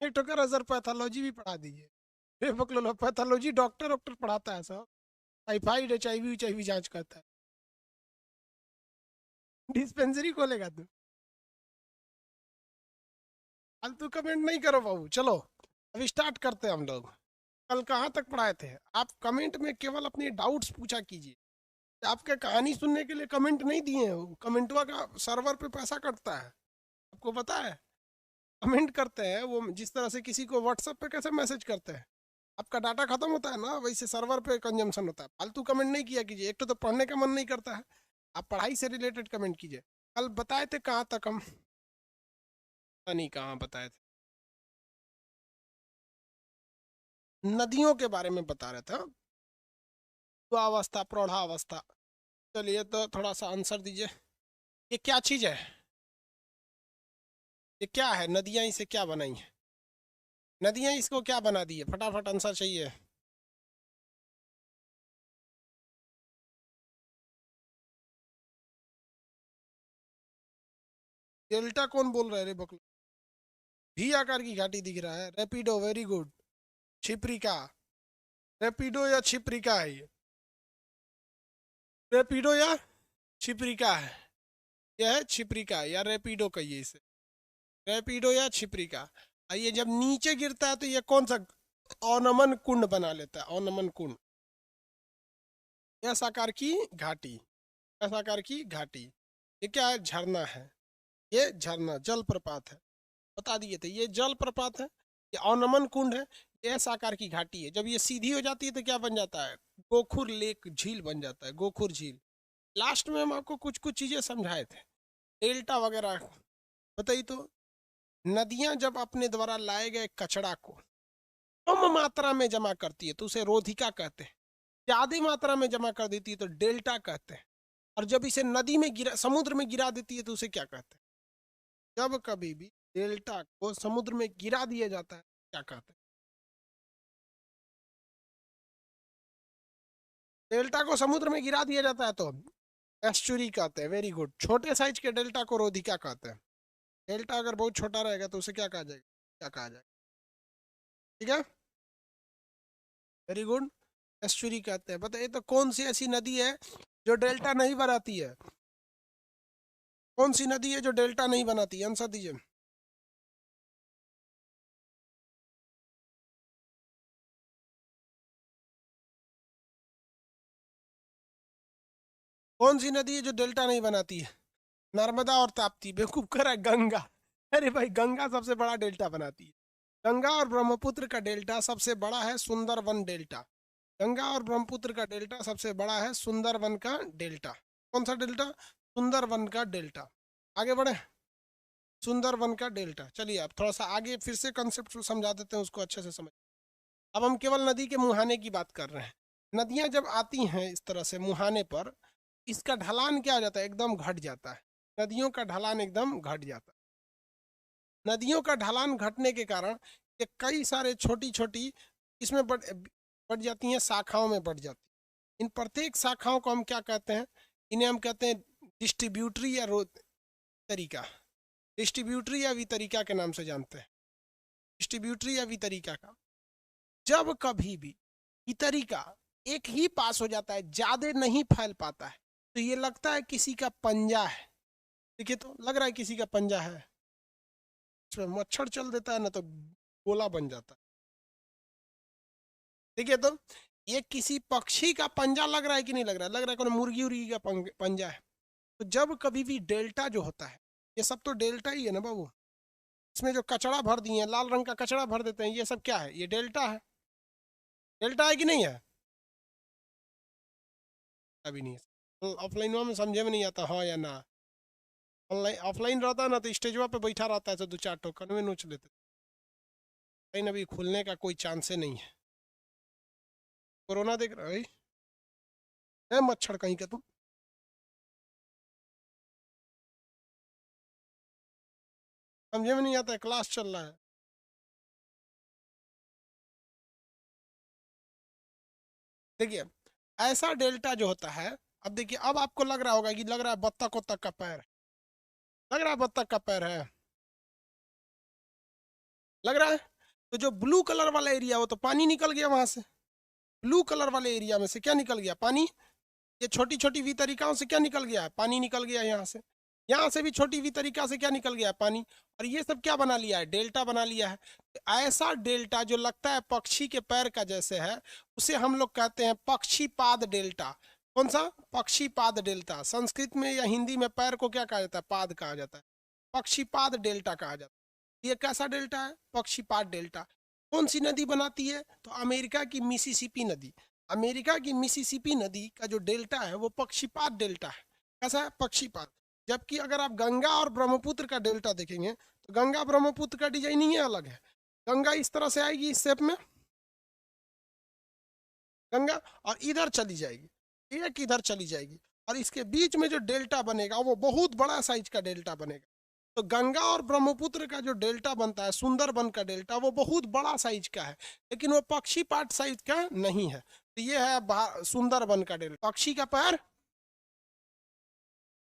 एक तो कह रहा सर पैथोलॉजी भी पढ़ा दीजिए। ये बकलो पैथोलॉजी डॉक्टर डॉक्टर पढ़ाता है सब। टाइफाइड HIV जांच करता है। डिस्पेंसरी खोलेगा तू? फालतू कमेंट नहीं करो बाबू, चलो अभी स्टार्ट करते हैं हम लोग। कल कहाँ तक पढ़ाए थे? आप कमेंट में केवल अपने डाउट्स पूछा कीजिए। आपके कहानी सुनने के लिए कमेंट नहीं दिए हैं, कमेंटवा का सर्वर पे पैसा कटता है, आपको पता है? कमेंट करते हैं वो, जिस तरह से किसी को व्हाट्सएप पे कैसे मैसेज करते हैं, आपका डाटा खत्म होता है ना, वैसे सर्वर पे कंजम्पशन होता है। फालतू कमेंट नहीं किया कीजिए, एक तो पढ़ने का मन नहीं करता है। आप पढ़ाई से रिलेटेड कमेंट कीजिए। कल बताए थे कहाँ तक हम? पता नहीं कहाँ बताए थे। नदियों के बारे में बता रहे थे हाँ? युवावस्था, प्रौढ़ावस्था। चलिए तो थोड़ा सा आंसर दीजिए। ये क्या चीज़ है? ये क्या है? नदियाँ इसे क्या बनाई है? नदियाँ इसको क्या बना दी है? फटाफट आंसर चाहिए। डेल्टा कौन बोल रहा है रे बकलो? भी आकार की घाटी दिख रहा है। Rapido, very good. छिप्रिका। रैपिडो या छिप्रिका है ये? रैपिडो या छिप्रिका है? यह है छिप्रिका या रैपिडो कहिए इसे। रैपिडो या छिप्रिका। ये जब नीचे गिरता है तो ये कौन सा अवनमन कुंड बना लेता है? अवनमन कुंड। एस आकार की घाटी। एस आकार की घाटी। ये क्या है? झरना है। ये झरना जलप्रपात है। बता दिए थे ये जलप्रपात है। ये अवनमन कुंड है। ये एस आकार की घाटी है। जब ये सीधी हो जाती है तो क्या बन जाता है? गोखुर लेक, झील बन जाता है, गोखुर झील। लास्ट में हम आपको कुछ कुछ चीजें समझाए थे, डेल्टा वगैरह। बताइए तो, नदियां जब अपने द्वारा लाए गए कचरा को कम मात्रा में जमा करती है तो उसे रोधिका कहते हैं। ज्यादा मात्रा में जमा कर देती है तो डेल्टा कहते हैं। और जब इसे नदी में गिरा, समुद्र में गिरा देती है तो उसे क्या कहते हैं? जब कभी भी डेल्टा को समुद्र में गिरा दिया जाता है क्या कहते हैं? डेल्टा को समुद्र में गिरा दिया जाता है तो एस्चुरी कहते हैं। Very good. छोटे साइज के डेल्टा को रोधिका कहते हैं। डेल्टा अगर बहुत छोटा रहेगा तो उसे क्या कहा जाएगा? क्या कहा जाएगा? ठीक है, वेरी गुड। एस्चुरी कहते हैं। बताइए तो कौन सी ऐसी नदी है जो डेल्टा नहीं बनाती है? कौन सी नदी है जो डेल्टा नहीं बनाती? आंसर दीजिए। कौन सी नदी है जो डेल्टा नहीं बनाती है? नर्मदा और ताप्ती। बेवकूफ कर है गंगा। अरे भाई, गंगा सबसे बड़ा डेल्टा बनाती है। गंगा और ब्रह्मपुत्र का डेल्टा सबसे बड़ा है सुंदरवन डेल्टा। गंगा और ब्रह्मपुत्र का डेल्टा सबसे बड़ा है सुंदरवन का डेल्टा। कौन सा डेल्टा? सुंदरवन का डेल्टा। आगे बढ़े। सुंदरवन का डेल्टा। चलिए अब थोड़ा सा आगे फिर से कंसेप्ट समझा देते हैं, उसको अच्छे से समझ। अब हम केवल नदी के मुहाने की बात कर रहे हैं। नदियां जब आती हैं इस तरह से मुहाने पर, इसका ढलान क्या हो जाता है? एकदम घट जाता है। नदियों का ढलान एकदम घट जाता है। नदियों का ढलान घटने के कारण ये कई सारे छोटी छोटी इसमें बढ़ जाती हैं, शाखाओं में बढ़ जाती हैं। इन प्रत्येक शाखाओं को हम क्या कहते हैं? इन्हें हम कहते हैं डिस्ट्रीब्यूटरी या तरीका। डिस्ट्रीब्यूटरी या वितरिका के नाम से जानते हैं। डिस्ट्रीब्यूटरी या वितरिका का। जब कभी भी वितरिका एक ही पास हो जाता है, ज्यादा नहीं फैल पाता है, तो ये लगता है किसी का पंजा है। देखिए तो लग रहा है किसी का पंजा है। इसमें मच्छर चल देता है ना तो गोला बन जाता है। देखिए तो, ये किसी पक्षी का पंजा लग रहा है कि नहीं लग रहा है? लग रहा है कोई मुर्गी उर्गी का पंजा है। तो जब कभी भी डेल्टा जो होता है, ये सब तो डेल्टा ही है ना बाबू। इसमें जो कचरा भर दिए हैं, लाल रंग का कचरा भर देते हैं, ये सब क्या है? ये डेल्टा है। डेल्टा है कि नहीं है? अभी नहीं है। ऑफलाइन में समझे में नहीं आता हाँ या ना। ऑनलाइन ऑफलाइन रहता ना तो स्टेजवा पे बैठा रहता है तो दो चार टोकन में नोच लेते। लेकिन अभी खुलने का कोई चांस नहीं है। कोरोना देख रहे है मच्छर कहीं का तुम। समझे में नहीं आता है, क्लास चल रहा है। देखिए, ऐसा डेल्टा जो होता है, अब देखिए अब आपको लग रहा होगा कि लग रहा है बत्तख उत्तख का पैर। लग रहा है बत्तख का पैर है। लग रहा है? तो जो ब्लू कलर वाला एरिया वो तो पानी निकल गया वहां से, ब्लू कलर वाले एरिया में से क्या निकल गया? पानी। ये छोटी छोटी वी तरीकाओं से क्या निकल गया है? पानी निकल गया यहाँ से भी छोटी वी तरीका से क्या निकल गया है? पानी। और ये सब क्या बना लिया है? डेल्टा बना लिया है। ऐसा डेल्टा जो लगता है पक्षी के पैर का जैसे है, उसे हम लोग कहते हैं पक्षीपाद डेल्टा। कौन सा? पक्षीपाद डेल्टा। संस्कृत में या हिंदी में पैर को क्या कहा जाता है? पाद कहा जाता है। पक्षीपाद डेल्टा कहा जाता है। ये कैसा डेल्टा है? पक्षीपाद डेल्टा। कौन सी नदी बनाती है? तो अमेरिका की मिसिसिपी नदी। अमेरिका की मिसिसिपी नदी का जो डेल्टा है वो पक्षीपात डेल्टा है। कैसा है? पक्षीपात। जबकि अगर आप गंगा और ब्रह्मपुत्र का डेल्टा देखेंगे तो गंगा ब्रह्मपुत्र का डिजाइनिंग ही अलग है। गंगा इस तरह से आएगी, इस शेप में गंगा, और इधर चली जाएगी, एक इधर चली जाएगी, और इसके बीच में जो डेल्टा बनेगा वो बहुत बड़ा साइज का डेल्टा बनेगा। तो गंगा और ब्रह्मपुत्र का जो डेल्टा बनता है, सुंदरबन का डेल्टा, वो बहुत बड़ा साइज का है, लेकिन वो पक्षीपात साइज का नहीं है। तो ये है सुंदरबन का डेल्टा। पक्षी का पैर।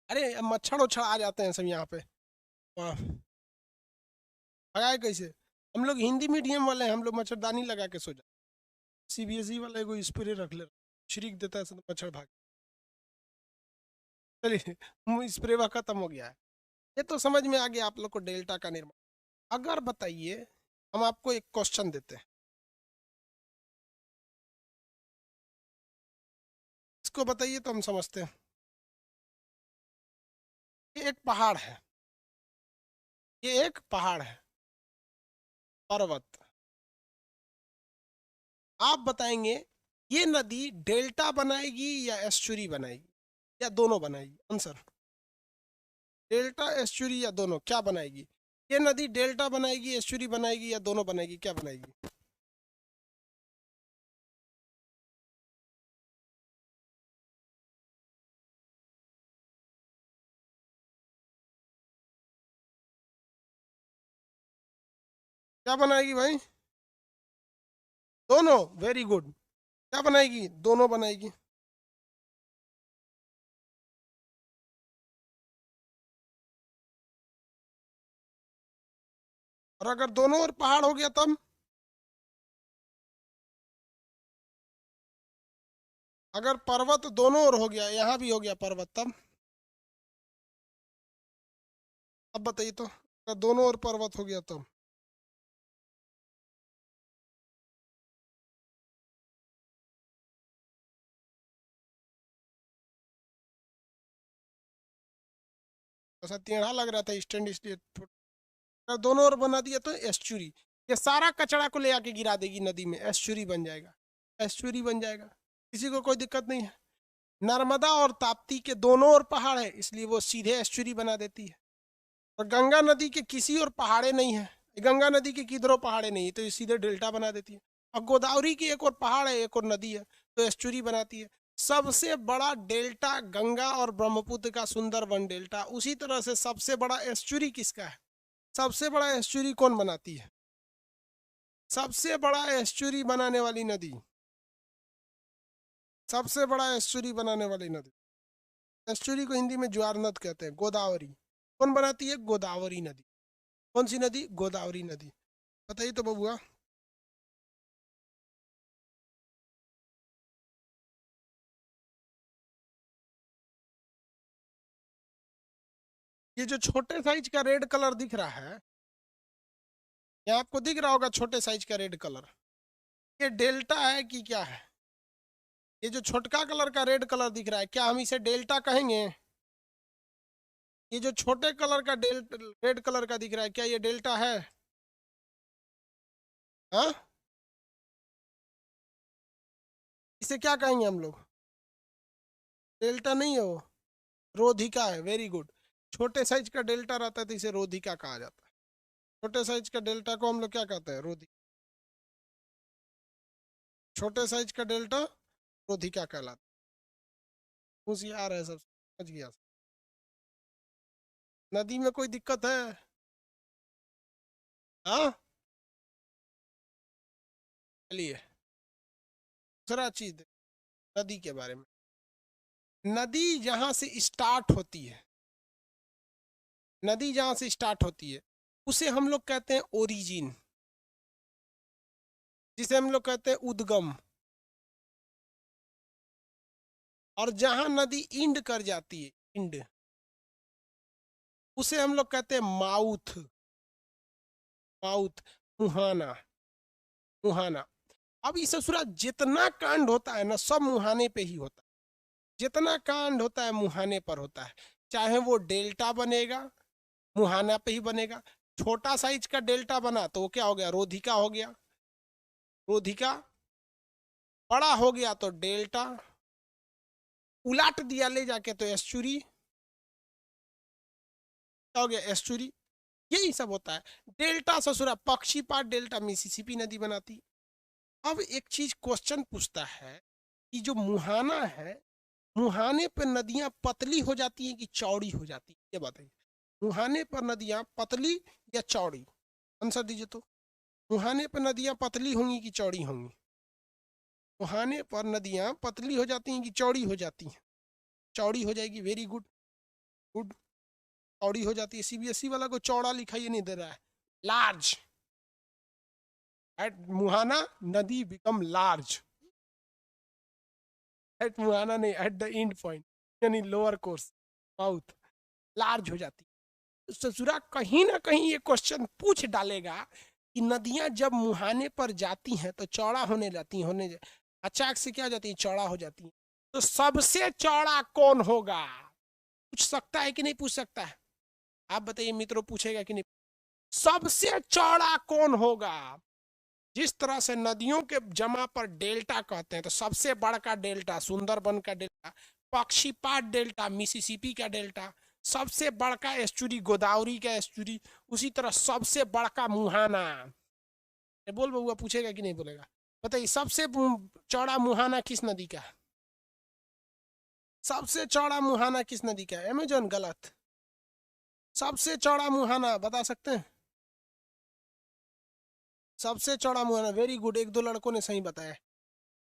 अरे मच्छर उच्छर आ जाते हैं सब यहाँ पे, भगाए कैसे? हम लोग हिंदी मीडियम वाले हैं, हम लोग मच्छरदानी लगा के सो जाते। सीबीएसई वाले को स्प्रे रख ले, छिड़क देता है तो मच्छर भाग। चलिए स्प्रे वह खत्म हो गया है। ये तो समझ में आ गया आप लोग को डेल्टा का निर्माण। अगर बताइए, हम आपको एक क्वेश्चन देते हैं, इसको बताइए तो हम समझते हैं। ये एक पहाड़ है, ये एक पहाड़ है, पर्वत। आप बताएंगे ये नदी डेल्टा बनाएगी या एस्चुरी बनाएगी, या दोनों बनाएगी? आंसर। डेल्टा, एस्चुरी या दोनों, क्या बनाएगी? ये नदी डेल्टा बनाएगी, एस्चुरी बनाएगी, या दोनों बनाएगी? क्या बनाएगी? क्या बनाएगी भाई? दोनों। Very good. क्या बनाएगी? दोनों बनाएगी। और अगर दोनों ओर पहाड़ हो गया तब? अगर पर्वत दोनों ओर हो गया, यहाँ भी हो गया पर्वत, तब? अब बताइए तो, अगर दोनों ओर पर्वत हो गया तब? ऐसा टेढ़ा लग रहा था, स्टैंड स्टेट। अगर दोनों ओर बना दिया तो एस्चुरी। ये सारा कचरा को ले आके गिरा देगी नदी में, एस्चुरी बन जाएगा। एस्चुरी बन जाएगा, किसी को कोई दिक्कत नहीं है। नर्मदा और ताप्ती के दोनों ओर पहाड़ है, इसलिए वो सीधे एस्चुरी बना देती है। और गंगा नदी के किसी और पहाड़े नहीं है, गंगा नदी के किधरों पहाड़े नहीं है, तो ये सीधे डेल्टा बना देती है। और गोदावरी की एक और पहाड़ है, एक और नदी है, तो एस्चुरी बनाती है। सबसे बड़ा डेल्टा गंगा और ब्रह्मपुत्र का सुंदरबन डेल्टा। उसी तरह से सबसे बड़ा एस्चुरी किसका है? सबसे बड़ा एस्चुरी कौन बनाती है? सबसे बड़ा एस्चुरी बनाने वाली नदी, सबसे बड़ा एस्चुरी बनाने वाली नदी, एस्चुरी को हिंदी में ज्वार नद कहते हैं, गोदावरी। कौन बनाती है? गोदावरी नदी। कौन सी नदी? गोदावरी नदी। बताइए तो बबुआ। ये जो छोटे साइज का रेड कलर दिख रहा है, ये आपको दिख रहा होगा, छोटे साइज का रेड कलर, ये डेल्टा है कि क्या है? ये जो छोटका कलर का रेड कलर दिख रहा है, क्या हम इसे डेल्टा कहेंगे? ये जो छोटे कलर का रेड कलर का दिख रहा है, क्या ये डेल्टा है? हाँ, इसे क्या कहेंगे हम लोग? डेल्टा नहीं है वो, रोधिका है। Very good. छोटे साइज का डेल्टा रहता है तो इसे रोधिका कहा जाता है। छोटे साइज का डेल्टा को हम लोग क्या कहते हैं? रोधिका। छोटे साइज का डेल्टा रोधिका कहलाता है। होशियार है सब, समझ गया। नदी में कोई दिक्कत है? हाँ, चलिए दूसरा चीज नदी के बारे में। नदी जहां से स्टार्ट होती है, नदी जहां से स्टार्ट होती है उसे हम लोग कहते हैं ओरिजिन। जिसे हम लोग कहते हैं उद्गम, और जहां नदी इंड कर जाती है, इंड, उसे हम लोग कहते हैं माउथ, माउथ, मुहाना, मुहाना। अब इस ससुरा जितना कांड होता है ना सब मुहाने पे ही होता है, जितना कांड होता है मुहाने पर होता है। चाहे वो डेल्टा बनेगा मुहाना पे ही बनेगा, छोटा साइज का डेल्टा बना तो वो क्या हो गया, रोधिका हो गया, रोधिका। बड़ा हो गया तो डेल्टा, उलाट दिया ले जाके तो एस्चुरी, क्या हो गया, एस्चुरी। यही सब होता है। डेल्टा ससुरा पक्षीपात डेल्टा मिसिसिपी नदी बनाती। अब एक चीज क्वेश्चन पूछता है कि जो मुहाना है, मुहाने पर नदियां पतली हो जाती हैं कि चौड़ी हो जाती है, ये बताइए। मुहाने पर नदियां पतली या चौड़ी, आंसर दीजिए तो। मुहाने पर नदियां पतली होंगी कि चौड़ी होंगी? मुहाने पर नदियां पतली हो जाती हैं कि चौड़ी हो जाती हैं? चौड़ी हो जाएगी, वेरी गुड, गुड, चौड़ी हो जाती है। सीबीएसई वाला को चौड़ा लिखाई नहीं दे रहा है, लार्ज। एट मुहाना नदी बिकम लार्ज, एट मुहाना नहीं, एट द एंड पॉइंट यानी लोअर कोर्स, माउथ, लार्ज हो जाती है। ससुरा कहीं ना कहीं ये क्वेश्चन पूछ डालेगा कि नदियां जब मुहाने पर जाती हैं तो चौड़ा होने जाती हैं, होने अचानक से क्या हो जाती है, चौड़ा हो जाती है। तो सबसे चौड़ा कौन होगा, पूछ सकता है कि नहीं पूछ सकता है? आप बताइए मित्रों, पूछेगा कि नहीं? सबसे चौड़ा कौन होगा? जिस तरह से नदियों के जमा पर डेल्टा कहते हैं, तो सबसे बड़का डेल्टा सुंदरबन का डेल्टा, पक्षीपात डेल्टा मिसिसिपी का डेल्टा, सबसे बड़का एस्चुरी गोदावरी का एस्चुरी, उसी तरह सबसे बड़का मुहाना। बोल बउआ, पूछेगा कि नहीं बोलेगा? बताइए, सबसे चौड़ा मुहाना किस नदी का है? सबसे चौड़ा मुहाना किस नदी का है? अमेजन, गलत। सबसे चौड़ा मुहाना बता सकते हैं? सबसे चौड़ा मुहाना, वेरी गुड, एक दो लड़कों ने सही बताया।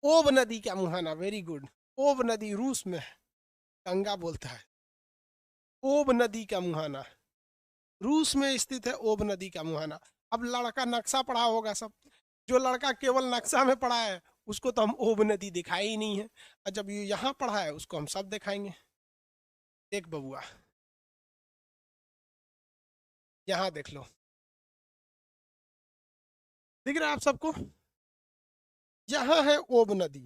ओब नदी का मुहाना, वेरी गुड। ओब नदी रूस में गंगा बोलता है, ओब नदी का मुहाना रूस में स्थित है, ओब नदी का मुहाना। अब लड़का नक्शा पढ़ा होगा सब, जो लड़का केवल नक्शा में पढ़ा है उसको तो हम ओब नदी दिखाई ही नहीं है, और जब ये यहाँ पढ़ा है उसको हम सब दिखाएंगे। देख बबुआ, यहाँ देख लो, दिख रहा है आप सबको? यहाँ है ओब नदी,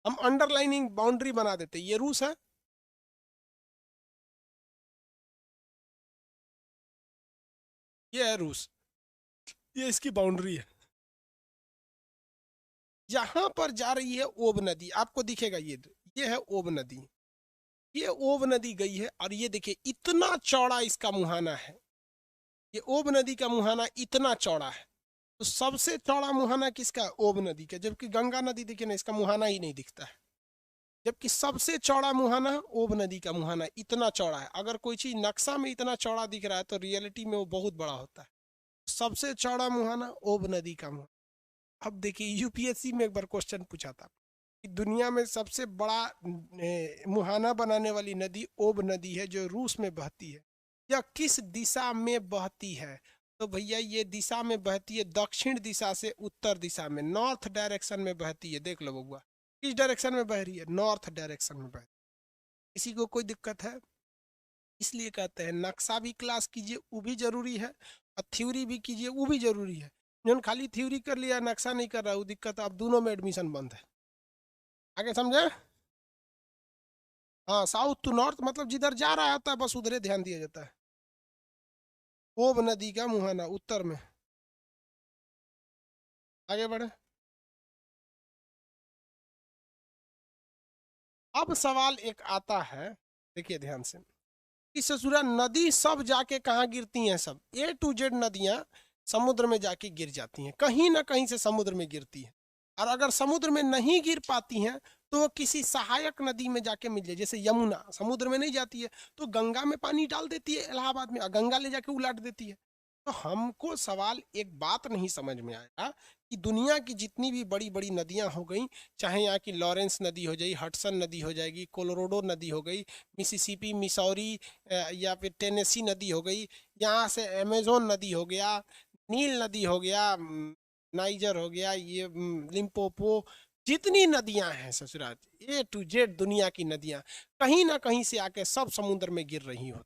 हम अंडरलाइनिंग बाउंड्री बना देते, ये रूस है, ये है रूस, ये इसकी बाउंड्री है। यहाँ पर जा रही है ओब नदी, आपको दिखेगा ये है ओब नदी, ये ओब नदी गई है, और ये देखिए इतना चौड़ा इसका मुहाना है, ये ओब नदी का मुहाना इतना चौड़ा है। तो सबसे चौड़ा मुहाना किसका? ओब नदी का। जबकि गंगा नदी देखिए ना, इसका मुहाना ही नहीं दिखता है। जबकि सबसे चौड़ा मुहाना ओब नदी का मुहाना इतना चौड़ा है। अगर कोई चीज नक्शा में इतना चौड़ा दिख रहा है तो रियलिटी में वो बहुत बड़ा होता है। सबसे चौड़ा मुहाना ओब नदी का मुहाना। अब देखिए, यूपीएससी में एक बार क्वेश्चन पूछा था कि दुनिया में सबसे बड़ा मुहाना बनाने वाली नदी ओब नदी है, जो रूस में बहती है। यह किस दिशा में बहती है? तो भैया ये दिशा में बहती है दक्षिण दिशा से उत्तर दिशा में, नॉर्थ डायरेक्शन में बहती है। देख लो बबुआ, किस डायरेक्शन में बह रही है? नॉर्थ डायरेक्शन में बह रही है। किसी को कोई दिक्कत है? इसलिए कहते हैं नक्शा भी क्लास कीजिए, वो भी जरूरी है, और थ्योरी भी कीजिए, वो भी जरूरी है। जिन्होंने खाली थ्योरी कर लिया, नक्शा नहीं कर रहा, वो दिक्कत है, अब दोनों में एडमिशन बंद है। आगे समझे? हाँ, साउथ टू नॉर्थ मतलब जिधर जा रहा होता है बस उधरे ध्यान दिया जाता है। ओब नदी का मुहाना उत्तर में। आगे बढ़े। अब सवाल एक आता है, देखिए ध्यान से, कि ससुरा नदी सब जाके कहाँ गिरती हैं? सब ए टू जेड नदियां समुद्र में जाके गिर जाती हैं, कहीं ना कहीं से समुद्र में गिरती है। और अगर समुद्र में नहीं गिर पाती हैं तो वो किसी सहायक नदी में जाके मिल जाए। जैसे यमुना समुद्र में नहीं जाती है तो गंगा में पानी डाल देती है इलाहाबाद में, और गंगा ले जाके उलाट देती है। तो हमको सवाल एक बात नहीं समझ में आया कि दुनिया की जितनी भी बड़ी बड़ी नदियां हो गई, चाहे यहाँ की लॉरेंस नदी हो जाएगी, हडसन नदी हो जाएगी, कोलोराडो नदी हो गई, मिसिसिपी, मिसौरी या फिर टेनेसी नदी हो गई, यहाँ से अमेजोन नदी हो गया, नील नदी हो गया, नाइजर हो गया, ये लिम्पोपो, जितनी नदियां हैं ससुराल, A to Z दुनिया की नदियां कहीं ना कहीं से आके सब समुद्र में गिर रही हो,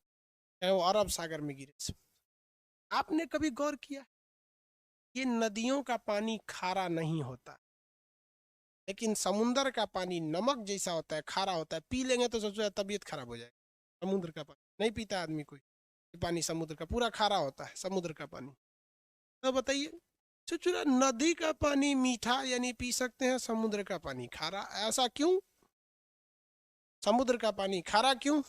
चाहे वो अरब सागर में गिरे। आपने कभी गौर किया ये नदियों का पानी खारा नहीं होता, लेकिन समुद्र का पानी नमक जैसा होता है, खारा होता है, पी लेंगे तो सबसे तबीयत खराब हो जाएगी। समुद्र का पानी नहीं पीता आदमी कोई, पानी समुद्र का पूरा खारा होता है समुद्र का पानी। तो बताइए चुचुरा, नदी का पानी मीठा यानी पी सकते हैं, समुद्र का पानी खारा, ऐसा क्यों? समुद्र का पानी खारा क्यों?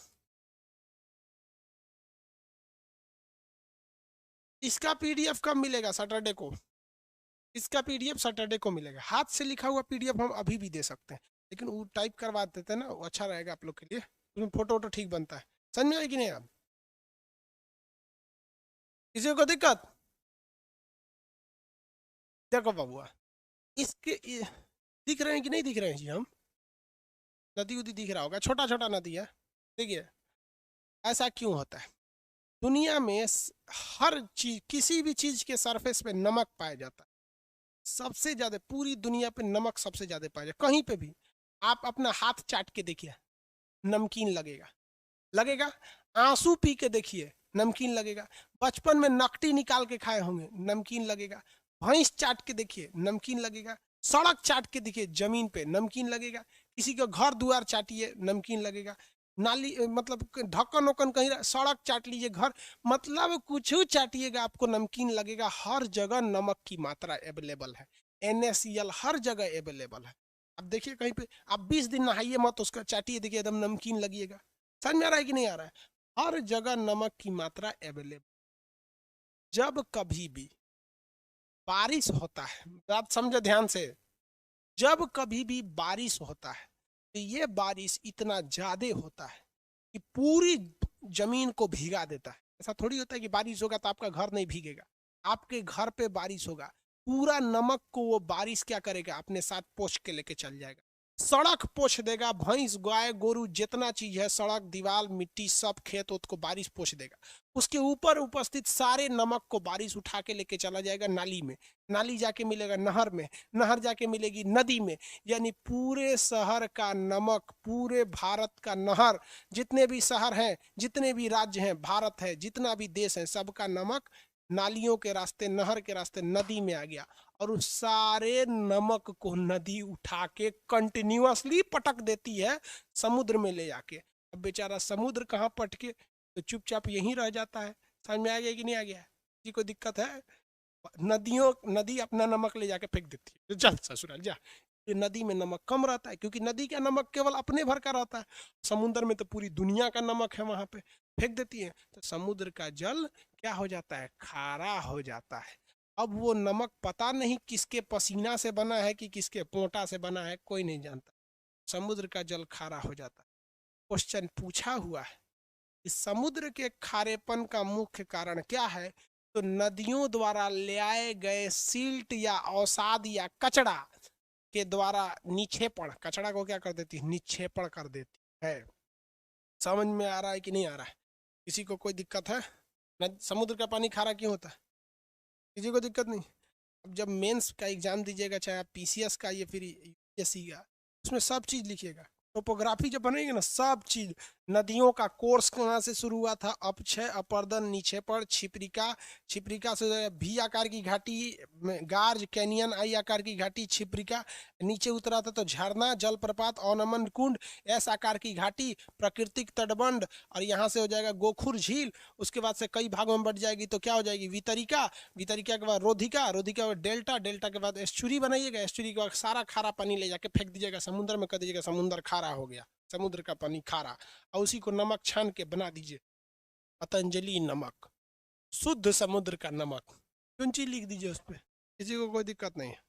इसका पीडीएफ कब मिलेगा? सैटरडे को। इसका पीडीएफ सैटरडे को मिलेगा। हाथ से लिखा हुआ पीडीएफ हम अभी भी दे सकते हैं, लेकिन वो टाइप करवा देते हैं ना, वो अच्छा रहेगा आप लोग के लिए, उसमें फोटो वोटो ठीक बनता है। समझ में आई कि नहीं? आप किसी को दिक्कत? देखो बाबुआ, दिख रहे हैं कि नहीं दिख रहे हैं जी हम? नदी उदी दिख रहा होगा, छोटा छोटा नदी है। देखिए ऐसा क्यों होता है, दुनिया में हर चीज, किसी भी चीज के सरफेस पे नमक पाया जाता है। सबसे ज्यादा पूरी दुनिया पे नमक सबसे ज्यादा पाया जाता है, कहीं पे भी। आप अपना हाथ चाट के देखिए, नमकीन लगेगा, लगेगा। आंसू पी के देखिए, नमकीन लगेगा। बचपन में नकटी निकाल के खाए होंगे, नमकीन लगेगा। भैंस चाट के देखिए, नमकीन लगेगा। सड़क चाट के देखिए, जमीन पे नमकीन लगेगा। किसी का घर द्वार चाटिए, नमकीन लगेगा। नाली मतलब ढक्कन वक्कन कहीं सड़क चाट लीजिए, घर, मतलब कुछ चाटिएगा आपको नमकीन लगेगा। हर जगह नमक की मात्रा अवेलेबल है, NaCl हर जगह अवेलेबल है। अब देखिए कहीं पे आप 20 दिन नहाइए मत, उसका चाटिए, देखिए एकदम नमकीन लगेगा। समझ में आ रहा है कि नहीं आ रहा है? हर जगह नमक की मात्रा अवेलेबल। जब कभी भी बारिश होता है, बात समझो ध्यान से, जब कभी भी बारिश होता है तो ये बारिश इतना ज्यादा होता है कि पूरी जमीन को भीगा देता है। ऐसा थोड़ी होता है कि बारिश होगा तो आपका घर नहीं भीगेगा। आपके घर पे बारिश होगा, पूरा नमक को वो बारिश क्या करेगा, अपने साथ पोंछ के लेके चल जाएगा। सड़क पोछ देगा, भैंस गाय गोरू जितना चीज है, सड़क दीवार मिट्टी सब खेत उत को बारिश पोछ देगा। उसके ऊपर उपस्थित सारे नमक को बारिश उठा के लेके चला जाएगा नाली में, नाली जाके मिलेगा नहर में, नहर जाके मिलेगी नदी में। यानी पूरे शहर का नमक, पूरे भारत का नहर, जितने भी शहर हैं, जितने भी राज्य हैं, भारत है, जितना भी देश है, सबका नमक नालियों के रास्ते, नहर के रास्ते नदी में आ गया। और उस सारे नमक को नदी उठा के कंटिन्यूअसली पटक देती है समुद्र में ले जाके। अब बेचारा समुद्र कहाँ पटके, तो चुपचाप यहीं रह जाता है। समझ में आ गया कि नहीं आ गया? किसी को दिक्कत है? नदी अपना नमक ले जाके फेंक देती है, चल ससुराल जा। ये नदी में नमक कम रहता है, क्योंकि नदी का नमक केवल अपने भर का रहता है। समुद्र में तो पूरी दुनिया का नमक है, वहां पे फेंक देती है, तो समुद्र का जल क्या हो जाता है, खारा हो जाता है। अब वो नमक पता नहीं किसके पसीना से बना है कि किसके पोंटा से बना है, कोई नहीं जानता। समुद्र का जल खारा हो जाता है। क्वेश्चन पूछा हुआ है कि समुद्र के खारेपन का मुख्य कारण क्या है, तो नदियों द्वारा ले आए गए सिल्ट या अवसाद या कचड़ा के द्वारा निक्षेपण, कचड़ा को क्या कर देती है, निक्षेपण कर देती है। समझ में आ रहा है कि नहीं आ रहा है? किसी को कोई दिक्कत है? समुद्र का पानी खारा क्यों होता है? किसी को दिक्कत नहीं? अब जब मेंस का एग्जाम दीजिएगा, चाहे आप PCS का या फिर UPSC का, उसमें सब चीज लिखिएगा। टोपोग्राफी जब बनेगी ना, सब चीज, नदियों का कोर्स कहाँ से शुरू हुआ था, अपक्षय, अपर्दन, निक्षेपण, छिपरिका, छिपरिका से V आकार की घाटी, गार्ज, कैनियन, I आकार की घाटी, छिपरिका, नीचे उतरा था तो झरना, जलप्रपात, अवनमन कुंड, S आकार की घाटी, प्राकृतिक तटबंध, और यहाँ से हो जाएगा गोखुर झील। उसके बाद से कई भागों में बढ़ जाएगी तो क्या हो जाएगी, वितरिका, वितरिका के बाद रोधिका, रोधिका के बाद डेल्टा, डेल्टा के बाद एस्चुरी बनाइएगा, एस्चुरी के बाद सारा खारा पानी ले जाके फेंक दीजिएगा समुद्र में, कर दीजिएगा समुद्र खारा हो गया, समुद्र का पानी खारा। और उसी को नमक छान के बना दीजिए पतंजलि नमक, शुद्ध समुद्र का नमक, चुंची लिख दीजिए उस पर, किसी को कोई दिक्कत नहीं है।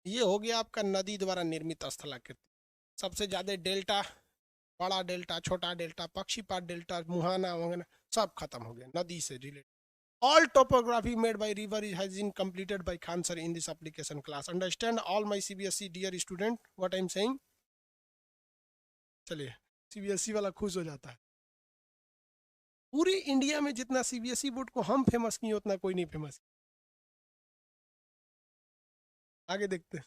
ये हो गया आपका नदी द्वारा निर्मित स्थलाकृति। सबसे ज्यादा डेल्टा, बड़ा डेल्टा, छोटा डेल्टा, पक्षीपात डेल्टा, मुहाना वगैरह सब खत्म हो गया नदी से related. All topography made by river has been completed by Khan sir in this application class. Understand all my CBSE dear student what I am saying? चलिए, CBSE वाला खुश हो जाता है। पूरी इंडिया में जितना CBSE बोर्ड को हम फेमस किए, उतना कोई नहीं फेमस। आगे देखते हैं।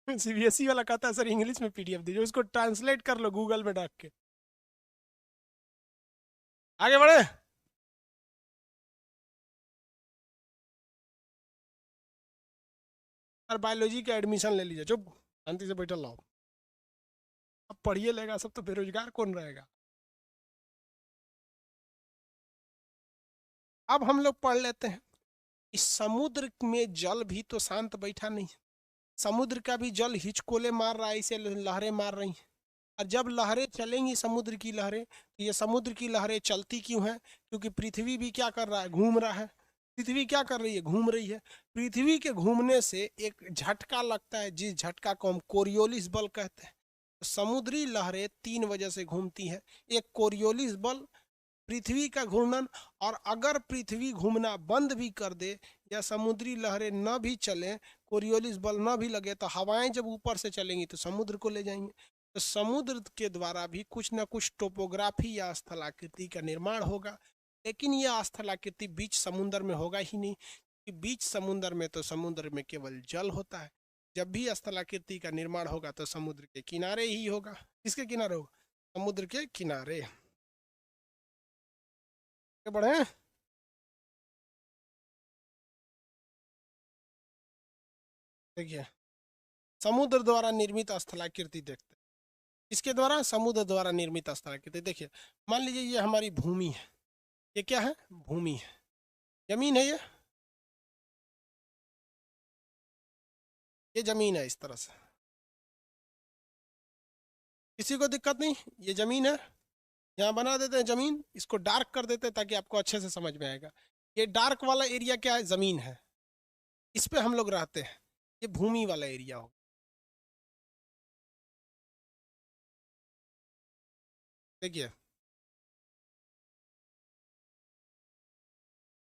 सीबीएसई वाला कहता है सर इंग्लिश में पीडीएफ दीजिए, उसको ट्रांसलेट कर लो गूगल में डाल के। आगे बढ़े। सर बायोलॉजी का एडमिशन ले लीजिए, चुप शांति से बैठल रहो। अब पढ़िए लेगा सब तो बेरोजगार कौन रहेगा। अब हम लोग पढ़ लेते हैं। इस समुद्र में जल भी तो शांत बैठा नहीं है। समुद्र का भी जल हिचकोले मार रहा है, इसे लहरें मार रही हैं। और जब लहरें चलेंगी समुद्र की लहरें, तो ये समुद्र की लहरें चलती क्यों हैं? क्योंकि पृथ्वी भी क्या कर रहा है, घूम रहा है। पृथ्वी क्या कर रही है, घूम रही है। पृथ्वी के घूमने से एक झटका लगता है, जिस झटका को हम कोरियोलिस बल कहते हैं। तो समुद्री लहरें 3 वजह से घूमती है। एक कोरियोलिस बल, पृथ्वी का घूर्णन, और अगर पृथ्वी घूमना बंद भी कर दे या समुद्री लहरें न भी चलें, कोरियोलिस बल न भी लगे, तो हवाएं जब ऊपर से चलेंगी तो समुद्र को ले जाएंगे। तो समुद्र के द्वारा भी कुछ न कुछ टोपोग्राफी या स्थलाकृति का निर्माण होगा। लेकिन यह स्थलाकृति बीच समुद्र में होगा ही नहीं, कि बीच समुद्र में तो समुद्र में केवल जल होता है। जब भी स्थलाकृति का निर्माण होगा तो समुद्र के किनारे ही होगा। किसके किनारे होगा? समुद्र के किनारे। बढ़े। देखिए, समुद्र द्वारा निर्मित स्थलाकृति देखते हैं। इसके द्वारा समुद्र द्वारा निर्मित स्थलाकृति देखिए, मान लीजिए ये हमारी भूमि है। ये क्या है? भूमि है, जमीन है। ये जमीन है इस तरह से, किसी को दिक्कत नहीं। ये जमीन है, यहाँ बना देते हैं जमीन, इसको डार्क कर देते हैं ताकि आपको अच्छे से समझ में आएगा। ये डार्क वाला एरिया क्या है? जमीन है, इस पे हम लोग रहते हैं। ये भूमि वाला एरिया हो। देखिए,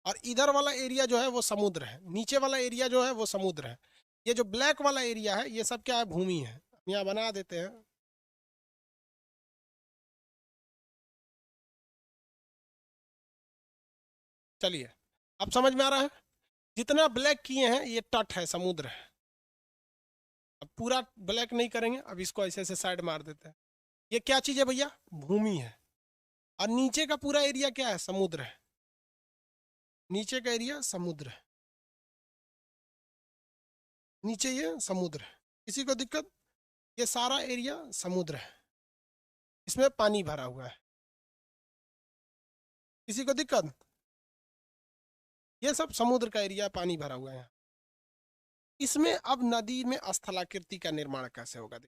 और इधर वाला एरिया जो है वो समुद्र है, नीचे वाला एरिया जो है वो समुद्र है। ये जो ब्लैक वाला एरिया है ये सब क्या है? भूमि है। यहाँ बना देते हैं। चलिए, अब समझ में आ रहा है। जितना ब्लैक किए हैं ये तट है, समुद्र है। अब पूरा ब्लैक नहीं करेंगे, अब इसको ऐसे ऐसे साइड मार देते हैं। ये क्या चीज है भैया? भूमि है। और नीचे का पूरा एरिया क्या है? समुद्र है। नीचे का एरिया समुद्र है, नीचे ये समुद्र है। किसी को दिक्कत? ये सारा एरिया समुद्र है, इसमें पानी भरा हुआ है। किसी को दिक्कत? ये सब समुद्र का एरिया, पानी भरा हुआ है। इसमें अब नदी में स्थलाकृति का निर्माण कैसे होगा?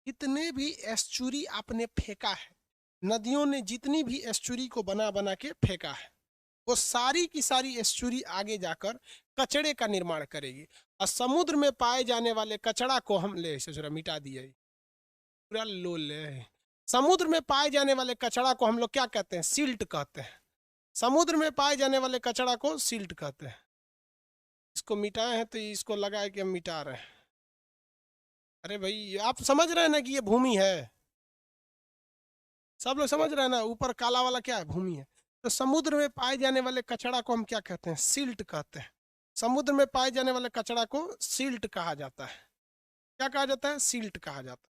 जितने भी एस्चुरी आपने फेंका है, नदियों ने जितनी भी एस्चुरी को बना बना के फेंका है, वो सारी की सारी एस्चुरी आगे जाकर कचड़े का निर्माण करेगी। और समुद्र में पाए जाने वाले कचड़ा को हम ले इसे जरा मिटा दिए, पूरा लो ले। समुद्र में पाए जाने वाले कचड़ा को हम लोग क्या कहते हैं? सिल्ट कहते हैं। समुद्र में पाए जाने वाले कचड़ा को सिल्ट कहते हैं। इसको मिटाए हैं तो इसको लगा है कि हम मिटा रहे हैं। अरे भाई, आप समझ रहे हैं ना कि ये भूमि है? सब लोग समझ रहे हैं ना? ऊपर काला वाला क्या है? भूमि है। तो समुद्र में पाए जाने वाले कचड़ा को हम क्या कहते हैं? सिल्ट कहते हैं। समुद्र में पाए जाने वाले कचड़ा को सिल्ट कहा जाता है। क्या कहा जाता है? सिल्ट कहा जाता है।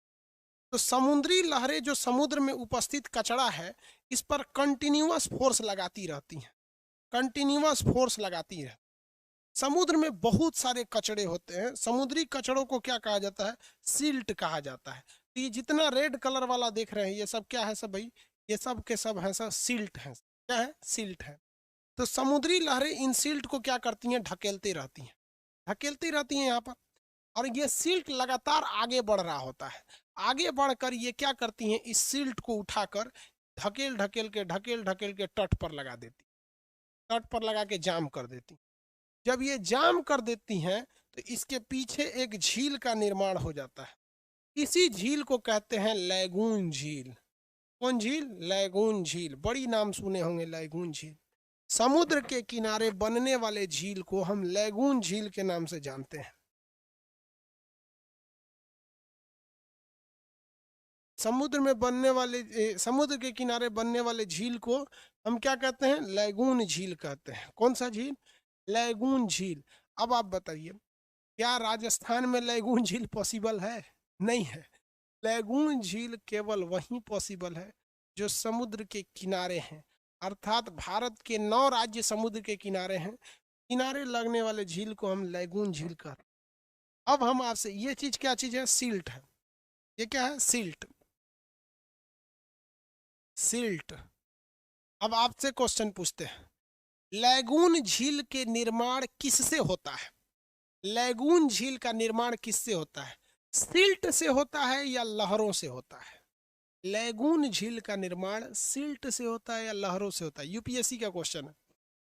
तो समुद्री लहरें जो समुद्र में उपस्थित कचड़ा है, इस पर कंटिन्यूअस फोर्स लगाती रहती हैं। कंटिन्यूअस फोर्स लगाती है। समुद्र में बहुत सारे कचड़े होते हैं, समुद्री कचड़ों को क्या कहा जाता है? सिल्ट कहा जाता है। तो ये जितना रेड कलर वाला देख रहे हैं ये सब क्या है? सब भाई ये सब के सब हैं, सब सिल्ट हैं। क्या है? सिल्ट है। तो समुद्री लहरें इन सिल्ट को क्या करती हैं? ढकेलती रहती हैं, ढकेलती रहती हैं यहाँ पर। और ये सिल्ट लगातार आगे बढ़ रहा होता है। आगे बढ़कर ये क्या करती हैं? इस सिल्ट को उठाकर ढकेल ढकेल के तट पर लगा देती, तट पर लगा के जाम कर देती। जब ये जाम कर देती हैं तो इसके पीछे एक झील का निर्माण हो जाता है। इसी झील को कहते हैं लैगून झील। कौन झील? लैगून झील। बड़ी नाम सुने होंगे, लैगून झील। समुद्र के किनारे बनने वाले झील को हम लैगून झील के नाम से जानते हैं। समुद्र में बनने वाले समुद्र के किनारे बनने वाले झील को हम क्या कहते हैं? लैगून झील कहते हैं। कौन सा झील? लैगून झील। अब आप बताइए, क्या राजस्थान में लैगून झील पॉसिबल है? नहीं है। लैगून झील केवल वहीं पॉसिबल है जो समुद्र के किनारे हैं, अर्थात भारत के 9 राज्य समुद्र के किनारे हैं। किनारे लगने वाले झील को हम लैगून झील कहते हैं। अब हम आपसे, ये चीज क्या चीज है? सिल्ट है। ये क्या है? सिल्ट। सिल्ट। अब आपसे क्वेश्चन पूछते हैं, लैगून झील के निर्माण किससे होता है? लैगून झील का निर्माण किससे होता है? सिल्ट से होता है या लहरों से होता है? लैगून झील का निर्माण सिल्ट से होता है या लहरों से होता है? यूपीएससी का क्वेश्चन है।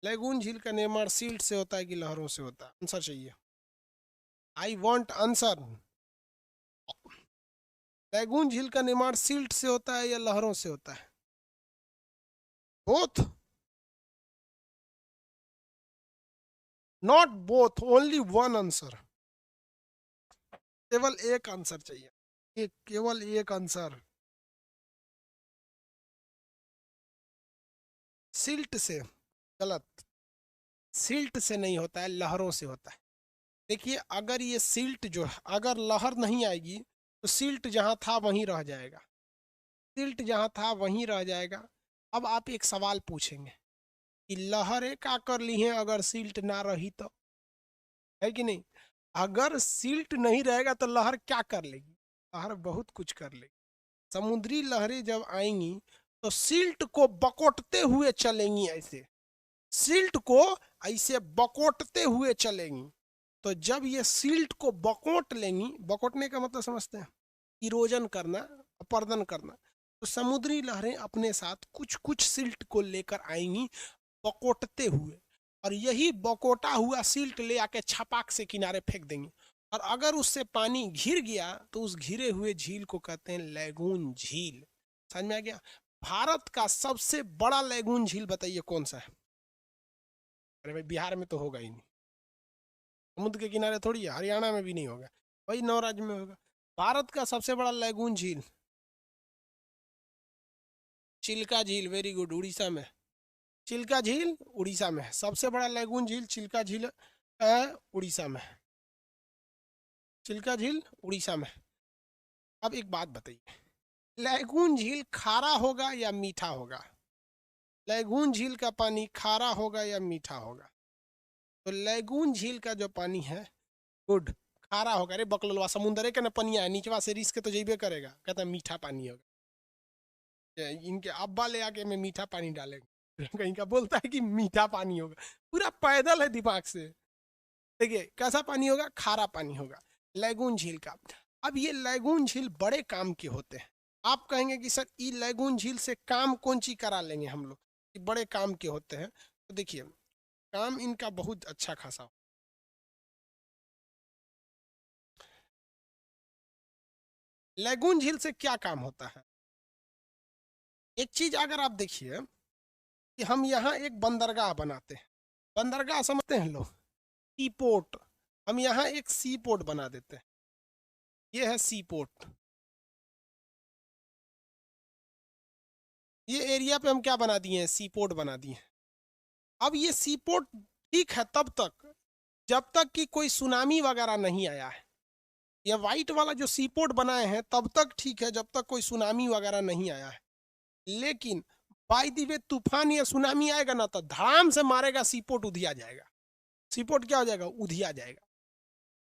लैगून झील का निर्माण सिल्ट से होता है कि लहरों से होता है? आंसर चाहिए। I want answer. लैगून झील का निर्माण सिल्ट से होता है या लहरों से होता है? Both. Not both, only one answer. केवल एक आंसर चाहिए, एक, केवल एक आंसर। सिल्ट से? गलत। सिल्ट से नहीं होता है, लहरों से होता है। देखिए, अगर ये सिल्ट जो है, अगर लहर नहीं आएगी तो सिल्ट जहां था वहीं रह जाएगा। सिल्ट जहां था वहीं रह जाएगा। अब आप एक सवाल पूछेंगे कि लहरें क्या कर ली हैं अगर सिल्ट ना रही तो? है कि नहीं? अगर सिल्ट नहीं रहेगा तो लहर क्या कर लेगी? लहर बहुत कुछ कर लेगी। समुद्री लहरें जब आएंगी तो सिल्ट को बकोटते हुए चलेंगी, ऐसे सिल्ट को ऐसे बकोटते हुए चलेंगी। तो जब ये सिल्ट को बकोट लेंगी, बकोटने का मतलब समझते हैं? इरोजन करना, अपर्दन करना। तो समुद्री लहरें अपने साथ कुछ कुछ सिल्ट को लेकर आएंगी बकोटते हुए, और यही बकोटा हुआ सिल्ट ले आके छपाक से किनारे फेंक देंगी। और अगर उससे पानी घिर गया तो उस घिरे हुए झील को कहते हैं लैगून झील। समझ में आ गया? भारत का सबसे बड़ा लैगून झील बताइए कौन सा है? अरे भाई, बिहार में तो होगा ही नहीं, समुद्र के किनारे थोड़ी है, हरियाणा में भी नहीं होगा, वही 9 राज्य में होगा। भारत का सबसे बड़ा लैगून झील चिल्का झील। वेरी गुड, उड़ीसा में। चिल्का झील उड़ीसा में है। सबसे बड़ा लैगून झील चिल्का झील उड़ीसा में। चिल्का झील उड़ीसा में। अब एक बात बताइए, लैगून झील खारा होगा या मीठा होगा? लैगून झील का पानी खारा होगा या मीठा होगा? तो लैगून झील का जो पानी है, गुड, खारा होगा। अरे बकलोलवा, समुंदर के ना पनिया है, नीचवा से रिस के तो जेबे करेगा, कहता है मीठा पानी होगा। इनके अब्बा ले आके में मीठा पानी डालेंगे, कहीं का बोलता है कि मीठा पानी होगा, पूरा पैदल है दिमाग से। देखिए कैसा पानी होगा? खारा पानी होगा लैगून झील का। अब ये लैगून झील बड़े काम के होते हैं। आप कहेंगे कि सर ये लैगून झील से काम कौन सी करा लेंगे हम लोग, ये बड़े काम के होते हैं? तो देखिए, काम इनका बहुत अच्छा खासा। लैगून झील से क्या काम होता है? एक चीज अगर आप देखिए कि हम यहाँ एक बंदरगाह बनाते हैं, बंदरगाह समझते हैं लोग, सी पोर्ट। हम यहाँ एक सी पोर्ट बना देते हैं, ये है सी पोर्ट। ये एरिया पे हम क्या बना दिए हैं? सी पोर्ट बना दिए हैं। अब ये सी पोर्ट ठीक है तब तक जब तक कि कोई सुनामी वगैरह नहीं आया है। ये वाइट वाला जो सी पोर्ट बनाए हैं तब तक ठीक है जब तक कोई सुनामी वगैरह नहीं आया है। लेकिन बाय द वे तूफान या सुनामी आएगा ना तो धड़ाम से मारेगा, सी पोर्ट उधिया जाएगा। सी पोर्ट क्या हो जाएगा? उधिया जाएगा।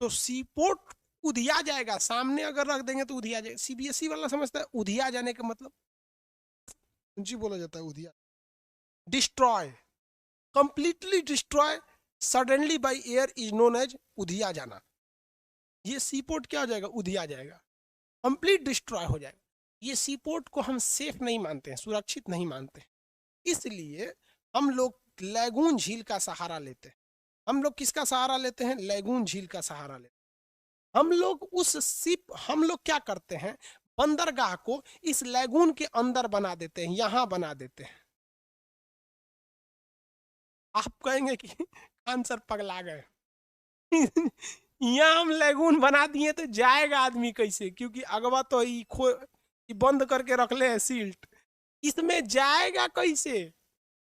तो सी पोर्ट उधिया जाएगा, सामने अगर रख देंगे तो उधिया जाएगा। सीबीएसई वाला समझता है उधिया जाने का मतलब, जी बोला जाता है उधिया, destroy, completely destroy suddenly by air is known as उधिया जाना। ये सी पोर्ट क्या हो जाएगा? उधिया जाएगा, कंप्लीट डिस्ट्रॉय हो जाएगा। ये सी पोर्ट को हम सेफ नहीं मानते हैं, सुरक्षित नहीं मानते, इसलिए हम लोग लैगून झील का सहारा लेते हैं। हम लोग किसका सहारा लेते हैं? लैगून झील का सहारा लेते हैं। हम लोग क्या करते हैं? बंदरगाह को इस लैगून के अंदर बना देते हैं, यहां बना देते हैं। आप कहेंगे कि खान सर पगला गए यहाँ हम लैगून बना दिए तो जाएगा आदमी कैसे? क्योंकि अगवा तो बंद करके रख ले है सील्ट, इसमें जाएगा कैसे?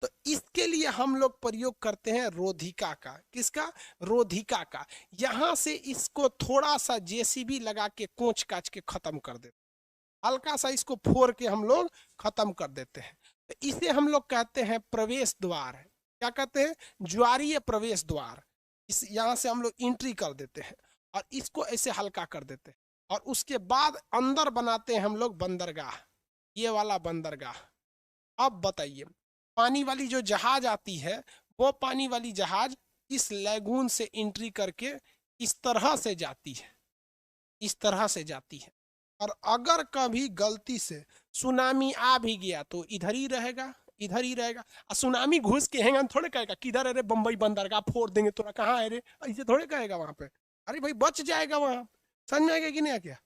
तो इसके लिए हम लोग प्रयोग करते हैं रोधिका का। किसका? रोधिका का। यहां से इसको थोड़ा सा जेसीबी लगा के कोच काच के खत्म कर देते, हल्का सा इसको फोड़ के हम लोग खत्म कर देते हैं। तो इसे हम लोग कहते हैं प्रवेश द्वार। क्या कहते हैं? ज्वारीय प्रवेश द्वार। इस यहाँ से हम लोग एंट्री कर देते हैं और इसको ऐसे हल्का कर देते हैं, और उसके बाद अंदर बनाते हैं हम लोग बंदरगाह, ये वाला बंदरगाह। अब बताइए, पानी वाली जो जहाज आती है, वो पानी वाली जहाज इस लैगून से एंट्री करके इस तरह से जाती है, इस तरह से जाती है। और अगर कभी गलती से सुनामी आ भी गया तो इधर ही रहेगा, इधर ही रहेगा। और सुनामी घुस के हैंगा थोड़े कहेगा किधर है रे, बंबई बंदरगाह फोड़ देंगे तोरा, कहाँ है रे, ऐसे थोड़े कहेगा वहां पे। अरे भाई बच जाएगा वहां। समझ में आएगा कि नहीं आ गया?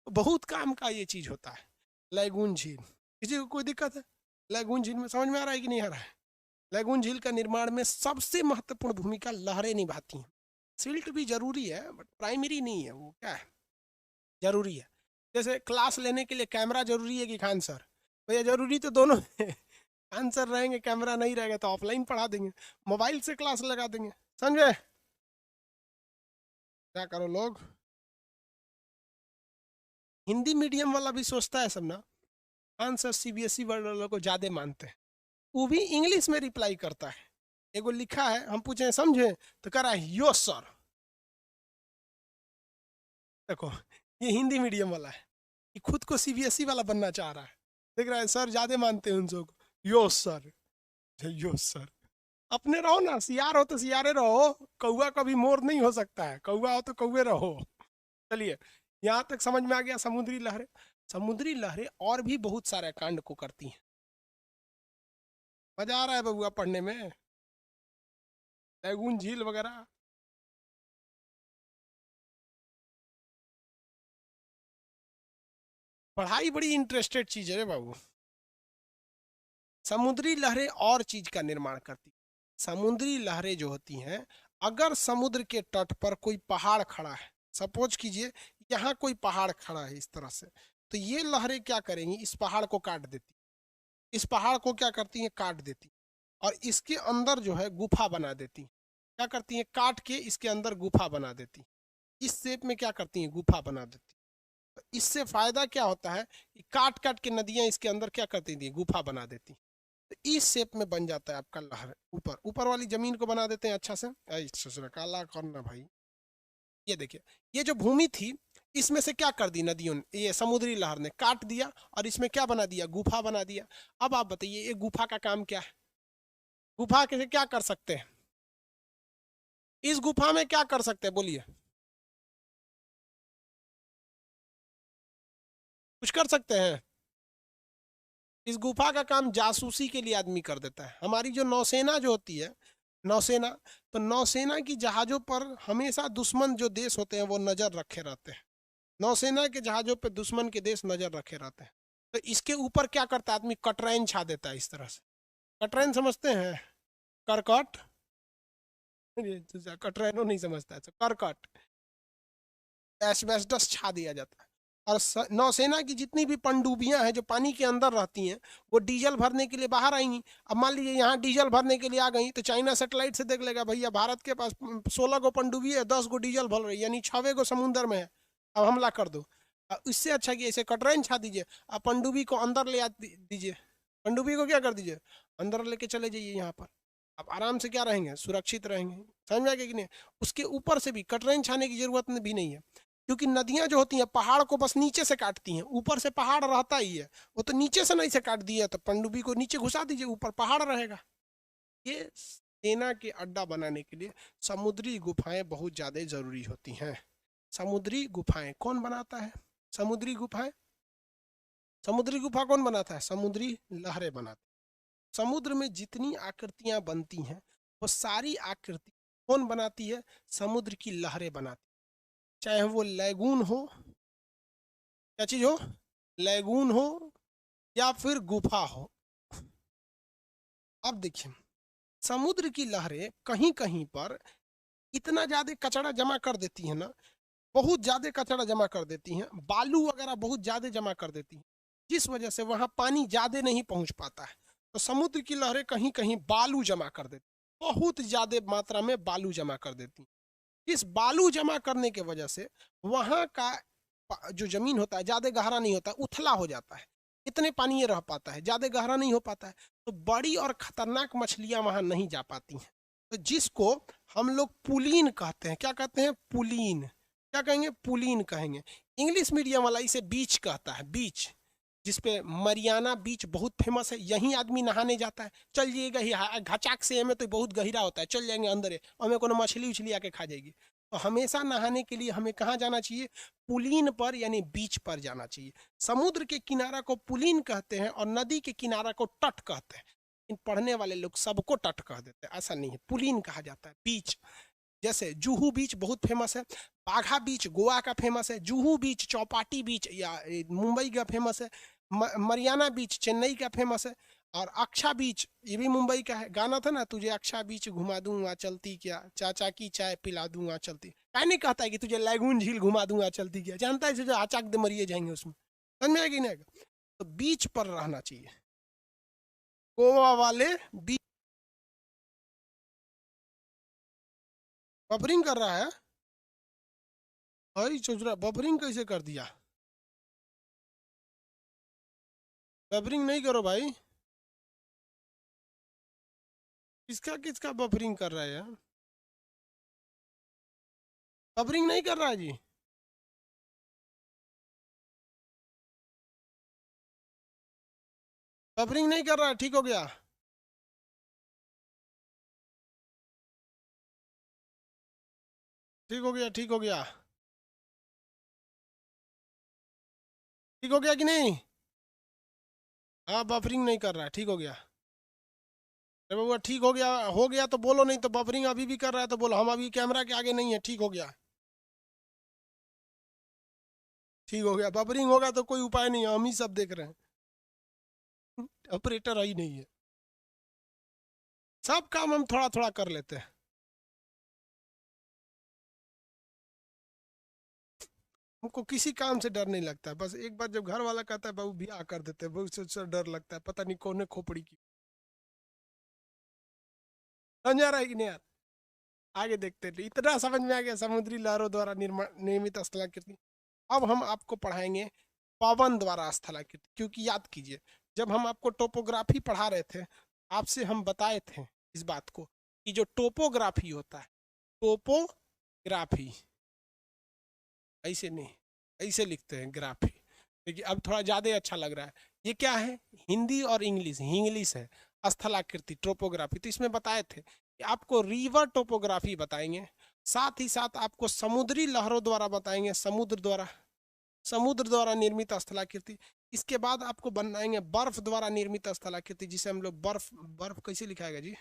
बहुत काम का ये चीज होता है। लैगून झील, किसी को कोई दिक्कत है लैगून झील में? समझ में आ रहा है कि नहीं आ रहा है? लैगून झील का निर्माण में सबसे महत्वपूर्ण भूमिका लहरें निभाती हैं। सिल्ट भी जरूरी है बट प्राइमरी नहीं है, वो क्या है, जरूरी है। जैसे क्लास लेने के लिए कैमरा जरूरी है कि खान सर? भैया जरूरी तो दोनों है। खान सर रहेंगे, कैमरा नहीं रहेगा तो ऑफलाइन पढ़ा देंगे, मोबाइल से क्लास लगा देंगे। समझे? क्या करो लोग, हिंदी मीडियम वाला भी सोचता है सब ना, खान सर सीबीएसई वालों को ज्यादा मानते हैं। वो भी इंग्लिश में रिप्लाई करता है। एगो लिखा है, हम पूछे समझे तो कह रहा है यो सर। देखो ये हिंदी मीडियम वाला है, ये खुद को सीबीएसई वाला बनना चाह रहा है। देख रहा है सर ज्यादा मानते हैं उन सबको, यो सर, यो सर। अपने रहो ना, सियार हो तो सियारे रहो, कौआ कभी मोर नहीं हो सकता है, कौआ हो तो कौए रहो। चलिए यहाँ तक समझ में आ गया समुद्री लहरें। समुद्री लहरें और भी बहुत सारे कांड को करती हैं। मजा आ रहा है बबुआ पढ़ने में? लैगून झील वगैरह। पढ़ाई बड़ी इंटरेस्टेड चीज है रे बाबू। समुद्री लहरें और चीज का निर्माण करती। समुद्री लहरें जो होती हैं, अगर समुद्र के तट पर कोई पहाड़ खड़ा है, सपोज कीजिए यहाँ कोई पहाड़ खड़ा है इस तरह से, तो ये लहरें क्या करेंगी, इस पहाड़ को काट देती, इस पहाड़ को क्या करती हैं, काट देती, और इसके अंदर जो है गुफा बना देती। क्या करती हैं, काट के इसके अंदर गुफा बना देती, इस शेप में क्या करती हैं, गुफा बना देती। तो इससे फायदा क्या होता है कि काट काट के नदियां इसके अंदर क्या करती थी, गुफा बना देती। तो इस शेप में बन जाता है आपका लहर। ऊपर ऊपर वाली जमीन को बना देते हैं अच्छा से, काला करना भाई। ये देखिए, ये जो भूमि थी इसमें से क्या कर दी नदियों ने, ये समुद्री लहर ने काट दिया और इसमें क्या बना दिया, गुफा बना दिया। अब आप बताइए ये गुफा का काम क्या है, गुफा कैसे क्या कर सकते हैं, इस गुफा में क्या कर सकते हैं बोलिए, कुछ कर सकते हैं? इस गुफा का काम जासूसी के लिए आदमी कर देता है। हमारी जो नौसेना जो होती है, नौसेना, तो नौसेना की जहाजों पर हमेशा दुश्मन जो देश होते हैं वो नजर रखे रहते हैं। नौसेना के जहाजों पे दुश्मन के देश नजर रखे रहते हैं। तो इसके ऊपर क्या करता है आदमी, कटरैन छा देता है इस तरह से। कटरैन समझते हैं? करकट, कटरैनो नहीं समझता है, करकट, एस्बेस्टस छा दिया जाता है। और नौसेना की जितनी भी पनडुब्बियां हैं जो पानी के अंदर रहती हैं, वो डीजल भरने के लिए बाहर आएंगी। अब मान लीजिए यहाँ डीजल भरने के लिए आ गई, तो चाइना सैटेलाइट से देख लेगा भैया भारत के पास 16 गो पनडुब्बी है, 10 गो डीजल भर रही है, यानी 6 गो समुद्र में है, अब हमला कर दो। इससे अच्छा कि ऐसे कटरैन छा दीजिए, अब पनडुब्बी को अंदर ले दीजिए, पनडुब्बी को क्या कर दीजिए, अंदर लेके चले जाइए यहाँ पर। अब आराम से क्या रहेंगे, सुरक्षित रहेंगे। समझ में आ गया कि नहीं? उसके ऊपर से भी कटरैन छाने की जरूरत भी नहीं है, क्योंकि नदियां जो होती हैं पहाड़ को बस नीचे से काटती हैं, ऊपर से पहाड़ रहता ही है। वो तो नीचे से नहीं से काट दिया, तो पनडुब्बी को नीचे घुसा दीजिए, ऊपर पहाड़ रहेगा। ये सेना के अड्डा बनाने के लिए समुद्री गुफाएं बहुत ज्यादा जरूरी होती हैं। समुद्री गुफाएं कौन बनाता है? समुद्री गुफाएं, समुद्री गुफा कौन बनाता है? समुद्री लहरें बनाती। समुद्र में जितनी आकृतियां बनती हैं वो सारी आकृति कौन बनाती है? समुद्र की लहरें बनाती। चाहे वो लैगून हो, क्या चीज हो, लैगून हो या फिर गुफा हो। अब देखिए, समुद्र की लहरें कहीं कहीं पर इतना ज्यादा कचरा जमा कर देती है ना, बहुत ज्यादा कचरा जमा कर देती हैं, बालू वगैरह बहुत ज्यादा जमा कर देती हैं, जिस वजह से वहां पानी ज्यादा नहीं पहुंच पाता है। तो समुद्र की लहरें कहीं कहीं बालू जमा कर देती, बहुत ज्यादा मात्रा में बालू जमा कर देती। इस बालू जमा करने के वजह से वहां का जो जमीन होता है ज्यादा गहरा नहीं होता, उथला हो जाता है, इतने पानी ये रह पाता है, ज्यादा गहरा नहीं हो पाता है, तो बड़ी और खतरनाक मछलियां वहां नहीं जा पाती हैं। तो जिसको हम लोग पुलीन कहते हैं, क्या कहते हैं, पुलीन, क्या कहेंगे, पुलीन कहेंगे। इंग्लिश मीडियम वाला इसे बीच कहता है, बीच, जिसपे मरियाना बीच बहुत फेमस है, यहीं आदमी नहाने जाता है। चल जाइएगा ही घचाक से में तो बहुत गहरा होता है, चल जाएंगे अंदर और हमें कोनो मछली उछली आके खा जाएगी। तो हमेशा नहाने के लिए हमें कहाँ जाना चाहिए, पुलीन पर यानी बीच पर जाना चाहिए। समुद्र के किनारा को पुलीन कहते हैं और नदी के किनारा को तट कहते हैं। इन पढ़ने वाले लोग सबको तट कह देते हैं, ऐसा नहीं है, पुलीन कहा जाता है, बीच। जैसे जुहू बीच बहुत फेमस है, बाघा बीच गोवा का फेमस है, जुहू बीच चौपाटी बीच या मुंबई का फेमस है, मरियाना बीच चेन्नई का फेमस है, और अक्षा बीच ये भी मुंबई का है। गाना था ना, तुझे अक्षा बीच घुमा दूंगा चलती क्या, चाचा की चाय पिला दूंगा चलती। क्या नहीं कहता है कि तुझे लैगून झील घुमा दूंगा चलती क्या, जानता है जो आचाक दे मरिए जाएंगे उसमें, समझ में आएगी ना। तो बीच पर रहना चाहिए, गोवा वाले बीच। बफरिंग कर रहा है, अरे सोच रहा बफरिंग कैसे कर दिया, बफरिंग नहीं करो भाई। किसका किसका बफरिंग कर रहा है यार, बफरिंग नहीं कर रहा है जी। बफरिंग नहीं कर रहा है, ठीक हो गया, ठीक हो गया, ठीक हो गया, ठीक हो गया कि नहीं। हाँ बफरिंग नहीं कर रहा है, ठीक हो गया। अरे बाबा ठीक हो गया तो बोलो, नहीं तो बफरिंग अभी भी कर रहा है तो बोलो, हम अभी कैमरा के आगे नहीं है, ठीक हो गया, ठीक हो गया। बफरिंग होगा तो कोई उपाय नहीं है, हम ही सब देख रहे हैं, ऑपरेटर ही नहीं है। सब काम हम थोड़ा थोड़ा कर लेते हैं। हमको किसी काम से डर नहीं लगता है, बस एक बार जब घर वाला कहता है बाबू ब्याह कर देते हैं, बहुत से डर लगता है, पता नहीं कौन है खोपड़ी की। समझ आ रहा है कि नहीं यार, आगे देखते हैं। इतना समझ में आ गया, समुद्री लहरों द्वारा निर्मित स्थलाकृति। अब हम आपको पढ़ाएंगे पवन द्वारा स्थलाकृति, क्योंकि याद कीजिए जब हम आपको टोपोग्राफी पढ़ा रहे थे, आपसे हम बताए थे इस बात को कि जो टोपोग्राफी होता है, टोपोग्राफी ऐसे नहीं, ऐसे लिखते हैं ग्राफी, देखिए अब थोड़ा ज़्यादा अच्छा लग रहा है। ये क्या है, हिंदी और इंग्लिश, इंग्लिश है स्थलाकृति टोपोग्राफी। तो इसमें बताए थे कि आपको रिवर टोपोग्राफी बताएंगे, साथ ही साथ आपको समुद्री लहरों द्वारा बताएंगे, समुद्र द्वारा निर्मित स्थलाकृति। इसके बाद आपको बनाएंगे बर्फ द्वारा निर्मित स्थलाकृति, जिसे हम लोग बर्फ, बर्फ कैसे लिखाएगा जी,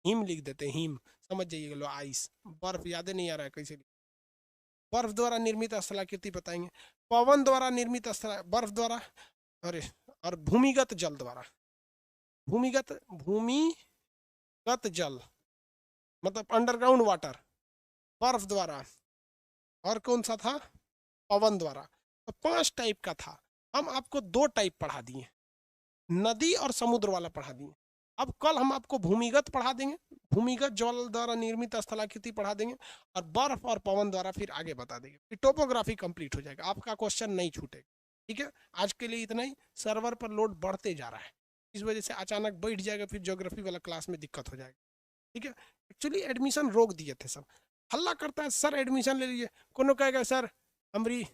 हिम लिख देते हैं, हिम समझ जाइएगा लो, आइस, बर्फ याद नहीं आ रहा है कैसे, बर्फ द्वारा निर्मित स्थलाकृति बताएंगे। पवन द्वारा निर्मित स्थल, बर्फ द्वारा, अरे, और भूमिगत जल द्वारा, भूमिगत जल मतलब अंडरग्राउंड वाटर, बर्फ द्वारा, और कौन सा था, पवन द्वारा। तो 5 टाइप का था, हम आपको 2 टाइप पढ़ा दिए, नदी और समुद्र वाला पढ़ा दिए। अब कल हम आपको भूमिगत पढ़ा देंगे, भूमिगत जल द्वारा निर्मित स्थलाकृति पढ़ा देंगे, और बर्फ और पवन द्वारा फिर आगे बता देंगे, फिर टोपोग्राफी कंप्लीट हो जाएगा, आपका क्वेश्चन नहीं छूटेगा। ठीक है, आज के लिए इतना ही। सर्वर पर लोड बढ़ते जा रहा है, इस वजह से अचानक बैठ जाएगा, फिर ज्योग्राफी वाला क्लास में दिक्कत हो जाएगा। ठीक है, एक्चुअली एडमिशन रोक दिए थे, सब हल्ला करता है सर एडमिशन ले लीजिए, कोनो कहेगा सर हमारी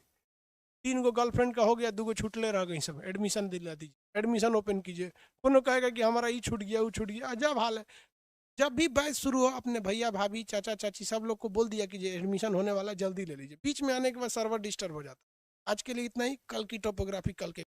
3 गो गर्लफ्रेंड का हो गया, 2 गो छूटले रह गई, सब एडमिशन दिला दीजिए, एडमिशन ओपन कीजिए। कोनो कहेगा कि हमारा ये छूट गया, वो छूट गया, अजब हाल है। जब भी बैच शुरू हो, अपने भैया भाभी चाचा चाची सब लोग को बोल दिया कि ये एडमिशन होने वाला, जल्दी ले लीजिए, बीच में आने के बाद सर्वर डिस्टर्ब हो जाता है। आज के लिए इतना ही, कल की टोपोग्राफी कल के